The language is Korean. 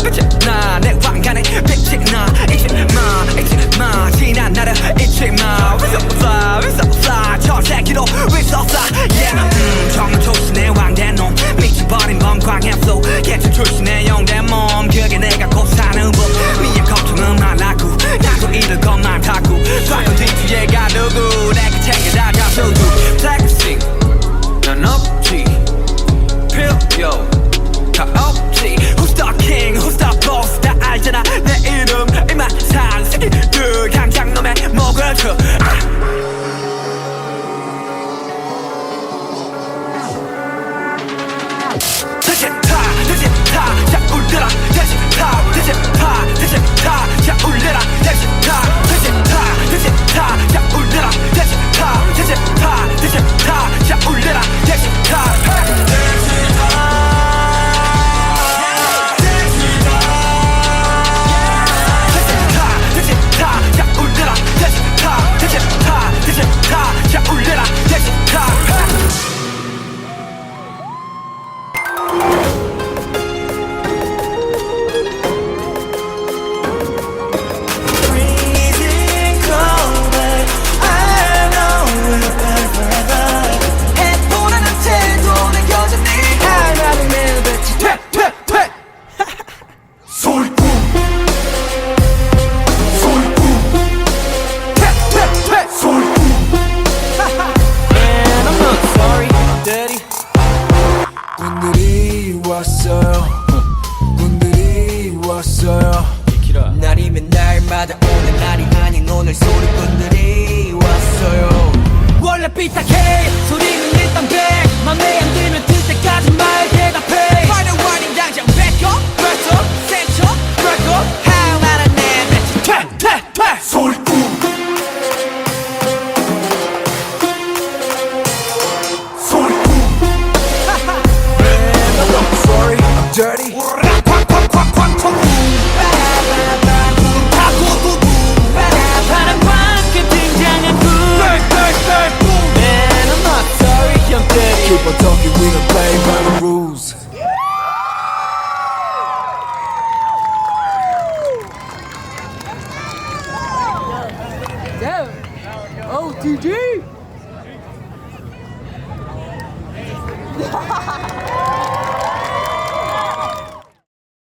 빛이 나내 왕관에 빛이 나 잊지 마 지난 나를 잊지 마 We so fly 저 새끼도 We so fly yeah 정말 조신의 왕대 놈 미쳐버린 멍광의 flow 개천 출신의 영대 몸 그게 내가 곧 사는 법 미의 걱정은 말라고 나도 이럴 것만 하고 과거 뒤뒤에가 누구 내가 챙겨다 잡수고 Taxi 난 없지 필요 다 없지 Who's the king who's the boss 다 알잖아 내 이름 이만 산 새끼들 당장 놈의 목을 쳐 대신 타 자 울려라 대신 타 자 울려라 대신 타 자 울려라 대신 타 자 울려라 대신 날이면 날마다 오는 날이 아닌 오늘 소리꾼들이 왔어요 원래 삐딱해 소리는 일단 100 맘에 안 들면 들 때까지 말 대답해 Final warning 당장 back up Press up, set up, crack up 하나는 내 맺힌 퇴 소리꾼 Man, I'm sorry, I'm dirty Keep on talking, we don't play by the rules. Damn. OTG.